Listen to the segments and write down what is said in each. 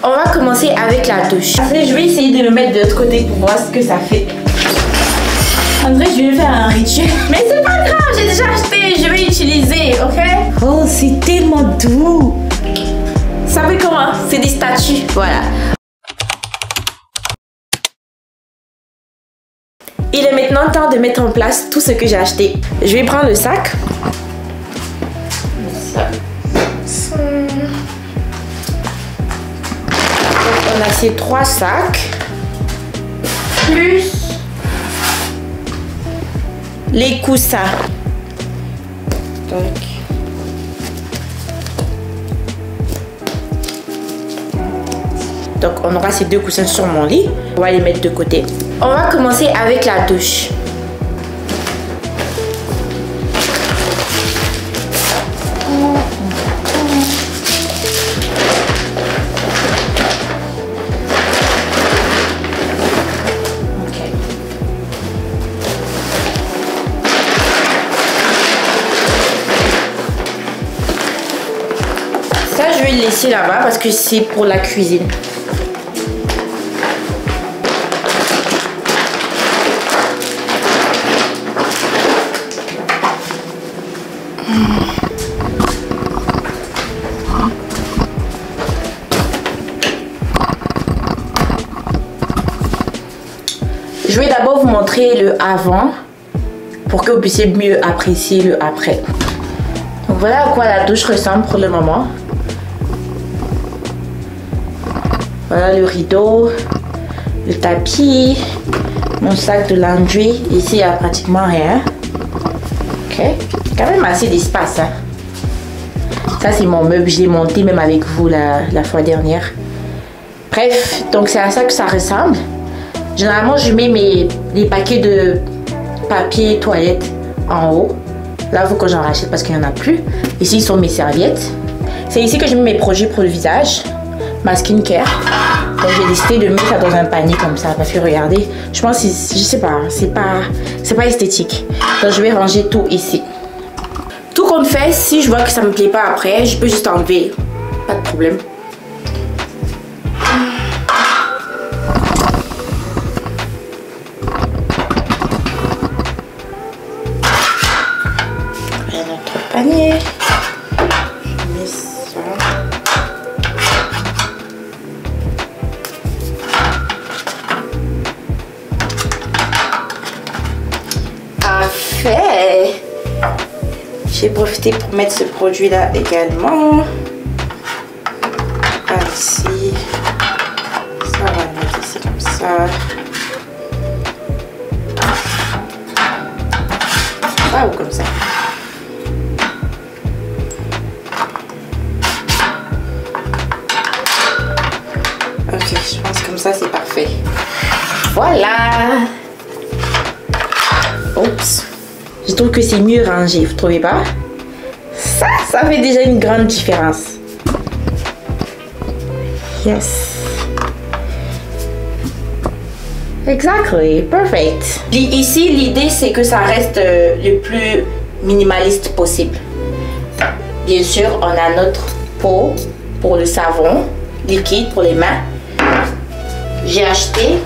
On va commencer avec la douche. Après, je vais essayer de le mettre de l'autre côté pour voir ce que ça fait. André, je vais faire un rituel. Mais c'est pas grave, j'ai déjà acheté, je vais utiliser, ok? Oh, c'est tellement doux. Ça fait comment? C'est des statues, voilà. Il est maintenant temps de mettre en place tout ce que j'ai acheté. Je vais prendre le sac. On a ces 3 sacs. Plus les coussins. Donc on aura ces 2 coussins sur mon lit. On va les mettre de côté. On va commencer avec la douche. Ça, je vais le laisser là-bas parce que c'est pour la cuisine. Je vais d'abord vous montrer le avant pour que vous puissiez mieux apprécier le après. Donc voilà à quoi la douche ressemble pour le moment. Voilà le rideau, le tapis, mon sac de laundry. Ici, il n'y a pratiquement rien. Ok, quand même assez d'espace. Hein. Ça, c'est mon meuble. Je l'ai monté même avec vous la fois dernière. Bref, donc c'est à ça que ça ressemble. Généralement, je mets les paquets de papier toilette en haut. Là, il faut que j'en rachète parce qu'il n'y en a plus. Ici, sont mes serviettes. C'est ici que je mets mes produits pour le visage. Ma skincare. Donc, j'ai décidé de mettre ça dans un panier comme ça. Parce que regardez, je pense que je sais pas, c'est pas esthétique. Donc, je vais ranger tout ici. Tout compte fait, si je vois que ça me plaît pas après, je peux juste enlever. Pas de problème. Panier. Je mets ça. Parfait. J'ai profité pour mettre ce produit là également. Ici. Ça va le mettre ici comme ça. Ça ou comme ça. Ok, je pense comme ça c'est parfait. Voilà. Oups. Je trouve que c'est mieux rangé, vous trouvez pas? Ça fait déjà une grande différence. Yes. Exactly. Perfect. Ici, l'idée c'est que ça reste le plus minimaliste possible. Bien sûr, on a notre pot pour le savon liquide pour les mains. J'ai acheté.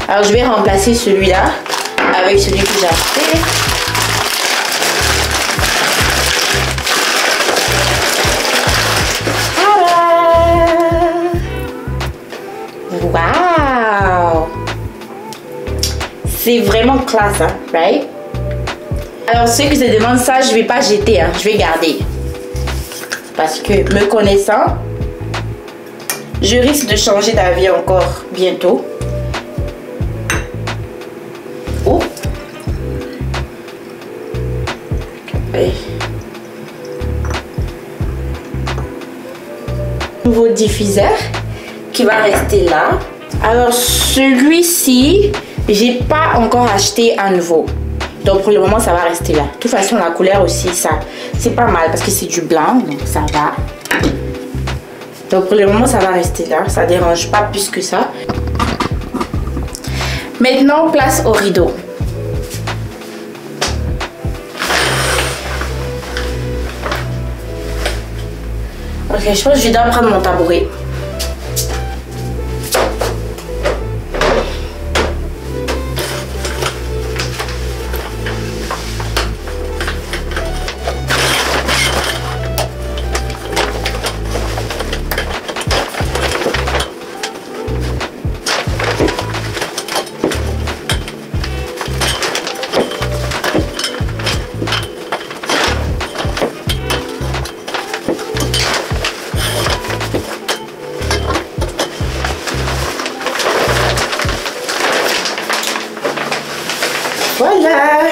Alors je vais remplacer celui-là avec celui que j'ai acheté. Wow! C'est vraiment classe, hein, right? Alors ceux qui se demandent ça, je vais pas jeter, hein, je vais garder. Parce que me connaissant, je risque de changer d'avis encore bientôt. Oh! Nouveau diffuseur qui va rester là. Alors celui-ci, j'ai pas encore acheté un nouveau. Donc pour le moment ça va rester là. De toute façon la couleur aussi, ça c'est pas mal parce que c'est du blanc, donc ça va. Donc pour le moment ça va rester là, ça dérange pas plus que ça. Maintenant place au rideau. Ok, je pense que je dois prendre mon tabouret. Voilà.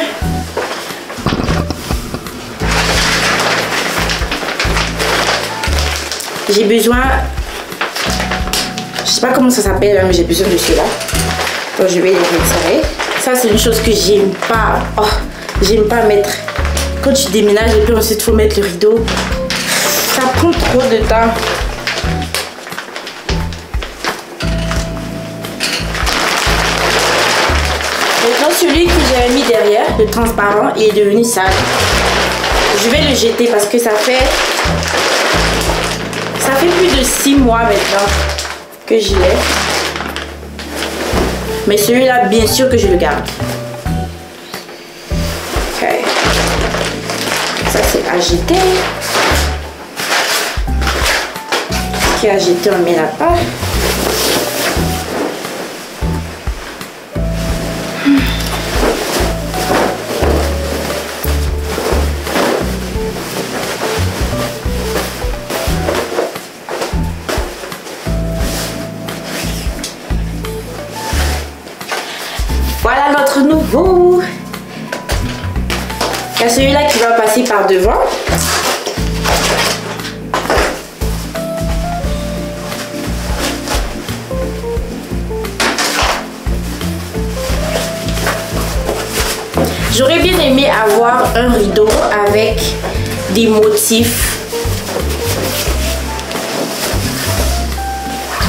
J'ai besoin, je sais pas comment ça s'appelle, mais j'ai besoin de celui-là. Donc je vais les retirer. Ça c'est une chose que j'aime pas. Oh, j'aime pas mettre. Quand tu déménages et puis ensuite faut mettre le rideau, ça prend trop de temps. Maintenant celui que j'avais mis derrière, le transparent, il est devenu sale. Je vais le jeter parce que ça fait plus de 6 mois maintenant que je l'ai. Mais celui-là, bien sûr que je le garde. Ok. Ça, c'est à jeter. Ce qui est à jeter, on met là-bas. Voilà notre nouveau. Il y a celui-là qui va passer par devant. J'aurais bien aimé avoir un rideau avec des motifs.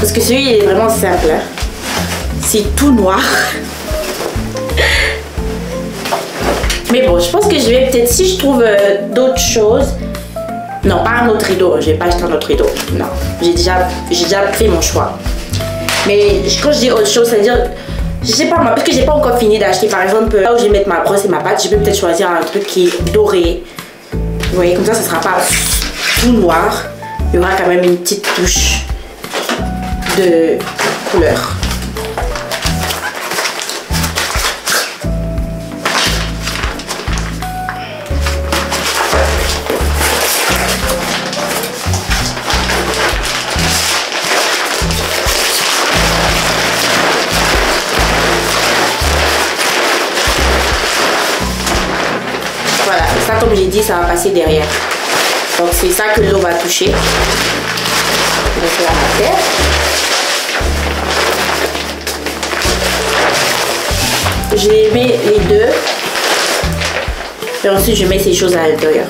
Parce que celui-là est vraiment simple. Hein? C'est tout noir. Mais bon, je pense que je vais peut-être, si je trouve d'autres choses. Non, pas un autre rideau. Je vais pas acheter un autre rideau. Non, j'ai déjà fait mon choix. Mais quand je dis autre chose, c'est-à-dire, je sais pas moi, parce que j'ai pas encore fini d'acheter. Par exemple, là où je vais mettre ma brosse et ma pâte, je peux peut-être choisir un truc qui est doré. Vous voyez, comme ça sera pas tout noir. Il y aura quand même une petite touche de couleur. Voilà, ça comme j'ai dit, ça va passer derrière. Donc c'est ça que l'eau va toucher. Donc là, la terre. Je les mets les deux. Et ensuite je mets ces choses à l'intérieur.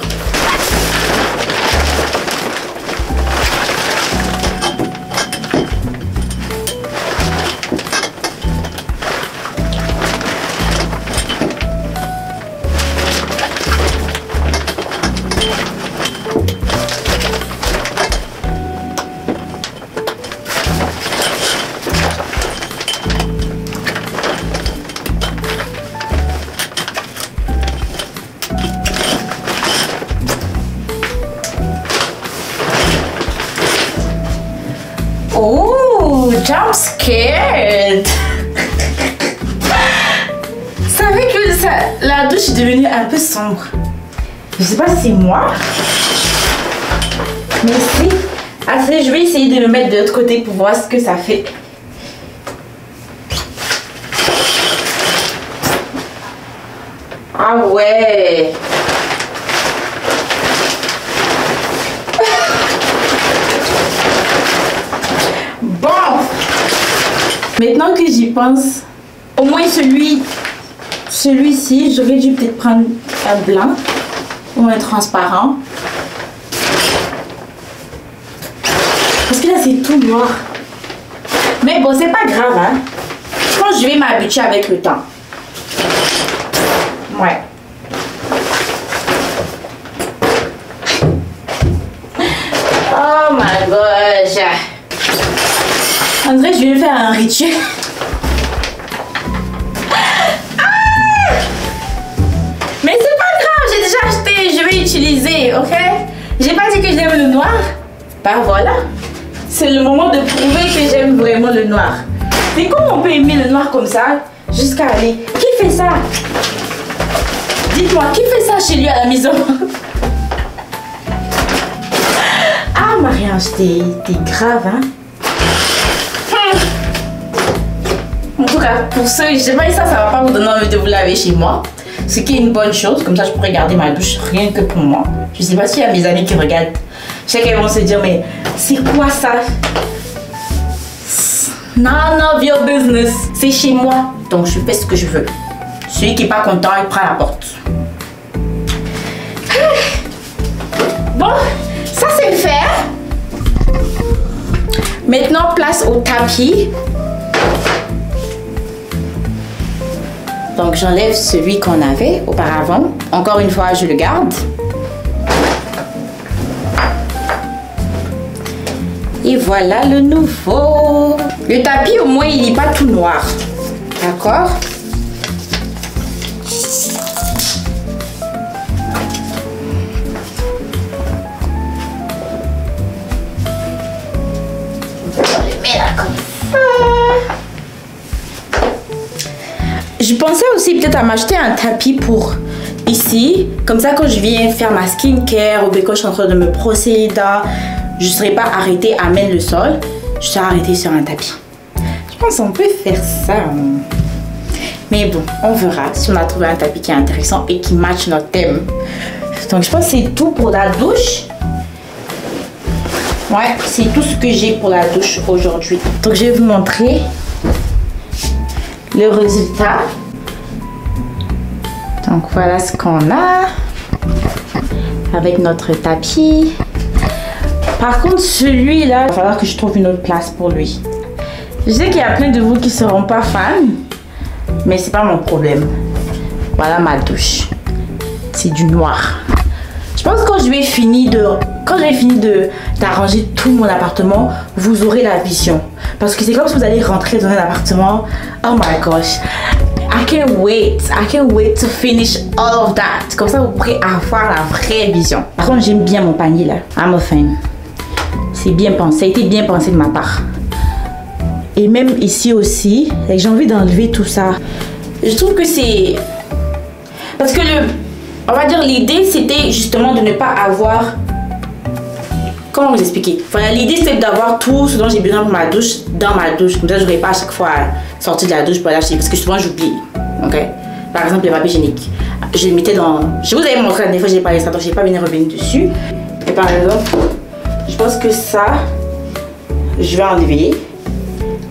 Oh, jump scared. C'est vrai que la douche est devenue un peu sombre. Je sais pas si c'est moi. Mais si. Assez, je vais essayer de me mettre de l'autre côté pour voir ce que ça fait. Ah ouais. Bon. Maintenant que j'y pense, au moins celui-ci, j'aurais dû peut-être prendre un blanc ou un transparent. Parce que là, c'est tout noir. Mais bon, c'est pas grave, hein. Je pense que je vais m'habituer avec le temps. Ouais. Oh On dirait que je vais faire un rituel. Mais c'est pas grave, j'ai déjà acheté, je vais utiliser, ok? J'ai pas dit que j'aime le noir. Bah voilà. C'est le moment de prouver que j'aime vraiment le noir. Mais comment on peut aimer le noir comme ça jusqu'à aller... Qui fait ça? Dites-moi, qui fait ça chez lui à la maison? Ah, Marie-Ange, t'es grave, hein? En tout cas, pour ceux, je sais pas, ça va pas vous donner envie de vous laver chez moi. Ce qui est une bonne chose, comme ça je pourrais garder ma douche rien que pour moi. Je sais pas s'il y a mes amis qui regardent. Je sais qu'elles vont se dire, mais c'est quoi ça? None of your business. C'est chez moi, donc je fais ce que je veux. Celui qui est pas content, il prend la porte. Bon, ça c'est le faire. Maintenant, place au tapis. Donc j'enlève celui qu'on avait auparavant. Encore une fois, je le garde. Et voilà le nouveau. Le tapis, au moins, il n'est pas tout noir. D'accord? On le met là comme ça. Je pensais aussi peut-être à m'acheter un tapis pour ici. Comme ça, quand je viens faire ma skincare ou bien quand je suis en train de me brosser les dents, je ne serai pas arrêtée à même le sol. Je serai arrêtée sur un tapis. Je pense qu'on peut faire ça. Mais bon, on verra si on a trouvé un tapis qui est intéressant et qui matche notre thème. Donc, je pense que c'est tout pour la douche. Ouais, c'est tout ce que j'ai pour la douche aujourd'hui. Donc, je vais vous montrer le résultat. Donc voilà ce qu'on a avec notre tapis. Par contre, celui-là, il va falloir que je trouve une autre place pour lui. Je sais qu'il y a plein de vous qui ne seront pas fans, mais c'est pas mon problème. Voilà ma douche. C'est du noir. Je pense que quand je vais finir d'arranger tout mon appartement, vous aurez la vision. Parce que c'est comme si vous allez rentrer dans un appartement. Oh my gosh. I can't wait to finish all of that. Comme ça, vous pourrez avoir la vraie vision. Par contre, j'aime bien mon panier là. I'm a fan. C'est bien pensé. Ça a été bien pensé de ma part. Et même ici aussi, j'ai envie d'enlever tout ça. Je trouve que c'est... Parce que on va dire l'idée, c'était justement de ne pas avoir... Comment vous expliquer? Voilà, l'idée, c'est d'avoir tout ce dont j'ai besoin pour ma douche dans ma douche. Comme ça, je n'aurai pas à chaque fois sortir de la douche pour aller acheter. Parce que souvent, j'oublie. Ok? Par exemple, le papier hygiénique. Je le mettais dans... Je vous avais montré la dernière fois, j'ai parlé de ça, donc je n'ai pas bien revenu dessus. Et par exemple, je pense que ça, je vais enlever.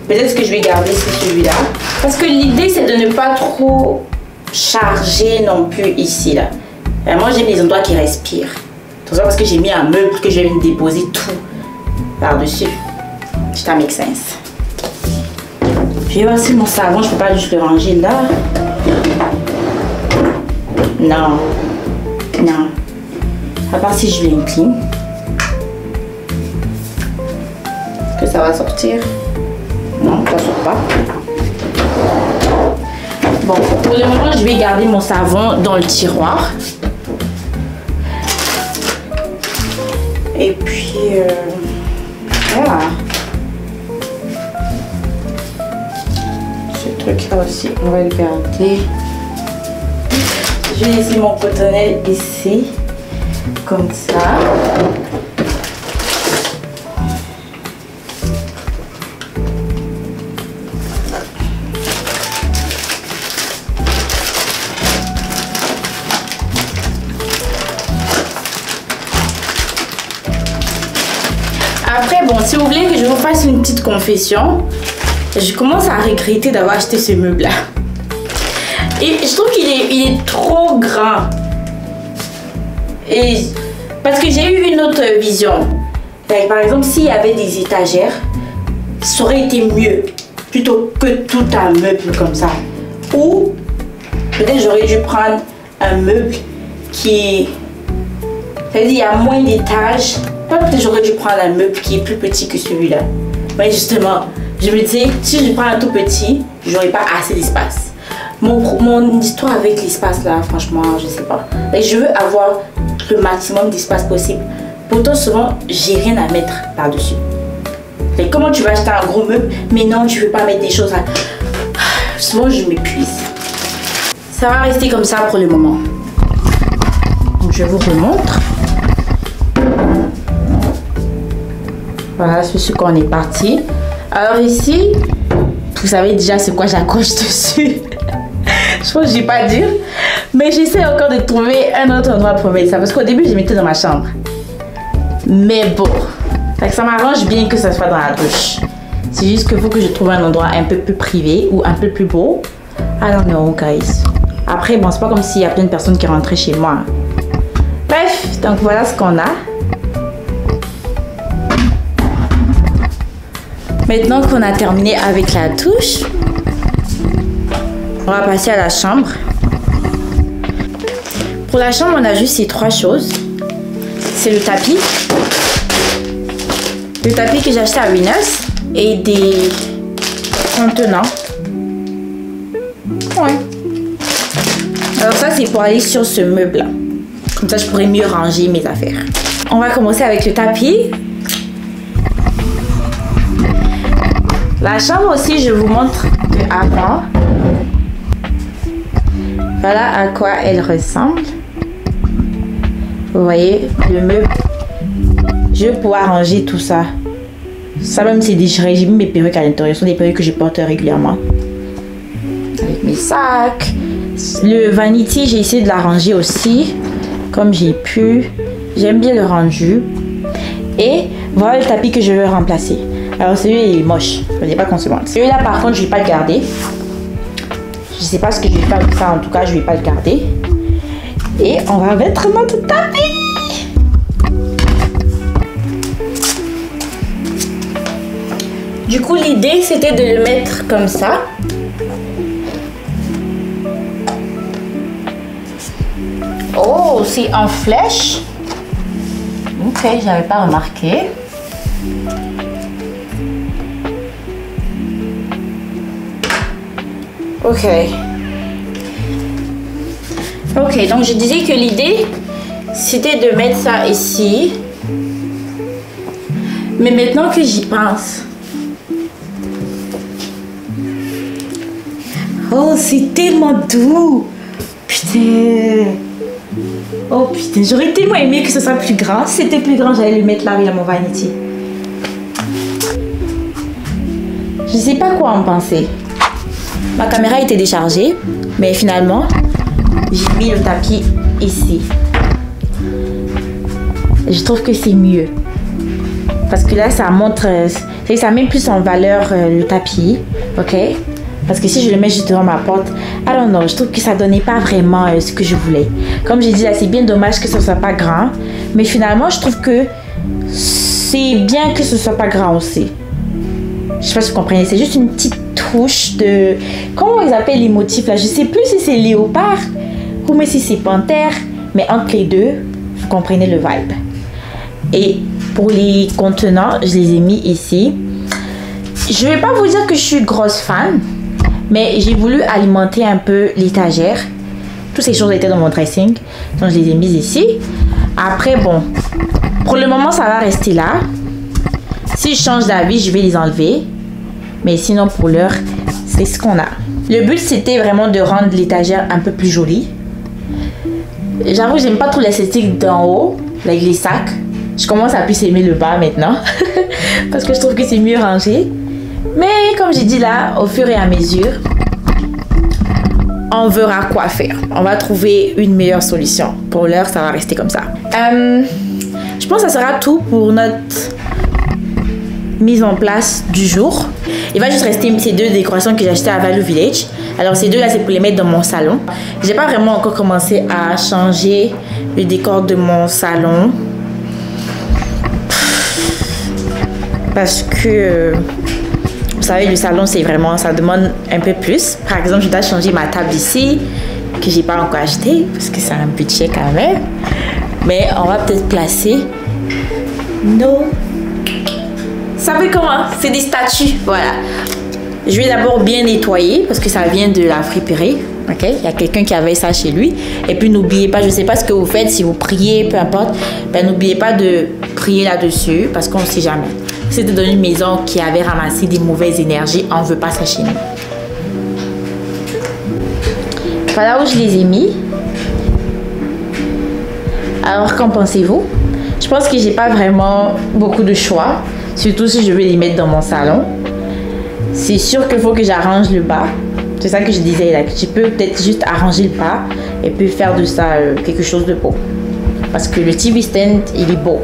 Peut-être ce que je vais garder, c'est celui-là. Parce que l'idée, c'est de ne pas trop charger non plus ici, là. Et moi, j'aime les endroits qui respirent. C'est ça parce que j'ai mis un meuble que je vais me déposer tout par-dessus. Ça make sense. Je vais voir si mon savon, je peux pas juste le ranger là. Non. Non. À part si je l'incline. Est-ce que ça va sortir? Non, ça sort pas. Bon, pour le moment, je vais garder mon savon dans le tiroir. Et puis, voilà. Ce truc-là aussi, on va le garder. Je vais laisser mon cotonnelle ici, comme ça. Après, bon, si vous voulez que je vous fasse une petite confession, je commence à regretter d'avoir acheté ce meuble-là. Et je trouve qu'il est trop grand. Et parce que j'ai eu une autre vision. Par exemple, s'il y avait des étagères, ça aurait été mieux. Plutôt que tout un meuble comme ça. Ou peut-être j'aurais dû prendre un meuble qui... C'est-à-dire il y a moins d'étages. Peut-être j'aurais dû prendre un meuble qui est plus petit que celui-là. Mais justement, je me dis, si je prends un tout petit, j'aurai pas assez d'espace. Mon histoire avec l'espace là, franchement, je sais pas. Et je veux avoir le maximum d'espace possible. Pourtant, souvent, j'ai rien à mettre par-dessus. Et comment tu vas acheter un gros meuble, mais non, tu veux pas mettre des choses à... Souvent, je m'épuise. Ça va rester comme ça pour le moment. Donc, je vous remontre. Voilà, c'est ce qu'on est parti. Alors ici, vous savez déjà c'est quoi j'accroche dessus. Je pense que je vais pas dire. Mais j'essaie encore de trouver un autre endroit pour mettre ça. Parce qu'au début, je mettais dans ma chambre. Mais bon, ça m'arrange bien que ça soit dans la douche. C'est juste qu'il faut que je trouve un endroit un peu plus privé ou un peu plus beau. I don't know, guys. Après, bon, c'est pas comme s'il y a plein de personnes qui rentraient chez moi. Bref, donc voilà ce qu'on a. Maintenant qu'on a terminé avec la douche, on va passer à la chambre. Pour la chambre, on a juste ces 3 choses. C'est le tapis. Le tapis que j'ai acheté à Winners et des contenants. Ouais. Alors ça, c'est pour aller sur ce meuble-là. Comme ça, je pourrais mieux ranger mes affaires. On va commencer avec le tapis. La chambre aussi, je vous montre de avant. Voilà à quoi elle ressemble. Vous voyez, le meuble. Je vais pouvoir ranger tout ça. Ça même c'est déchiré. J'ai mis mes perruques à l'intérieur. Ce sont des perruques que je porte régulièrement. Avec mes sacs. Le vanity, j'ai essayé de la ranger aussi. Comme j'ai pu. J'aime bien le rendu. Et voilà le tapis que je veux remplacer. Alors celui-là est moche. Je ne sais pas qu'on se montre. Celui-là par contre, je ne vais pas le garder. Je ne sais pas ce que je vais faire avec ça. En tout cas, je ne vais pas le garder. Et on va mettre notre tapis. Du coup, l'idée, c'était de le mettre comme ça. Oh, c'est en flèche. Ok, j'avais pas remarqué. Ok. Ok, donc je disais que l'idée, c'était de mettre ça ici. Mais maintenant que j'y pense... Oh, c'est tellement doux. Putain. Oh putain, j'aurais tellement aimé que ce soit plus grand. Si c'était plus grand, j'allais le mettre là avec mon vanity. Je sais pas quoi en penser. Ma caméra était déchargée, mais finalement, j'ai mis le tapis ici. Je trouve que c'est mieux. Parce que là, ça montre, ça met plus en valeur le tapis, ok? Parce que si je le mets juste devant ma porte, I don't know, je trouve que ça donnait pas vraiment ce que je voulais. Comme j'ai dit là, c'est bien dommage que ce soit pas grand. Mais finalement, je trouve que c'est bien que ce soit pas grand aussi. Je sais pas si vous comprenez, c'est juste une petite touche de... Comment ils appellent les motifs là? Je sais plus si c'est léopard ou mais si c'est panthère. Mais entre les deux, vous comprenez le vibe. Et pour les contenants, je les ai mis ici. Je vais pas vous dire que je suis grosse fan. Mais j'ai voulu alimenter un peu l'étagère. Toutes ces choses étaient dans mon dressing. Donc je les ai mises ici. Après, bon, pour le moment, ça va rester là. Si je change d'avis, je vais les enlever. Mais sinon, pour l'heure, c'est ce qu'on a. Le but, c'était vraiment de rendre l'étagère un peu plus jolie. J'avoue, j'aime pas trop l'esthétique d'en haut, avec les sacs. Je commence à plus aimer le bas maintenant. Parce que je trouve que c'est mieux rangé. Mais comme j'ai dit là, au fur et à mesure, on verra quoi faire. On va trouver une meilleure solution. Pour l'heure, ça va rester comme ça. Je pense que ça sera tout pour notre mise en place du jour. Il va juste rester ces 2 décorations que j'ai achetées à Value Village. Alors ces 2 là, c'est pour les mettre dans mon salon. J'ai pas vraiment encore commencé à changer le décor de mon salon. Parce que... Vous savez, le salon, c'est vraiment, ça demande un peu plus. Par exemple, je dois changer ma table ici, que j'ai pas encore acheté, parce que c'est un budget quand même. Mais on va peut-être placer nos savez comment? C'est des statues, voilà. Je vais d'abord bien nettoyer parce que ça vient de la friperie. Ok, il y a quelqu'un qui avait ça chez lui. Et puis n'oubliez pas, je ne sais pas ce que vous faites, si vous priez, peu importe, ben n'oubliez pas de prier là-dessus parce qu'on ne sait jamais. C'était dans une maison qui avait ramassé des mauvaises énergies, on ne veut pas ça chez nous. Voilà où je les ai mis. Alors qu'en pensez-vous? Je pense que j'ai pas vraiment beaucoup de choix, surtout si je veux les mettre dans mon salon. C'est sûr qu'il faut que j'arrange le bas. C'est ça que je disais là. Je peux peut-être juste arranger le bas et puis faire de ça quelque chose de beau. Parce que le TV stand, il est beau.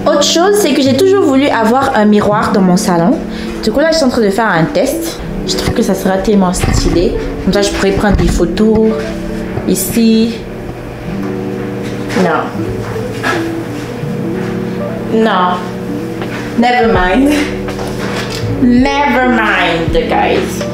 Autre chose, c'est que j'ai toujours voulu avoir un miroir dans mon salon. Du coup là, je suis en train de faire un test. Je trouve que ça sera tellement stylé. Comme ça, je pourrais prendre des photos ici. Non. Non. Never mind. Never mind, guys.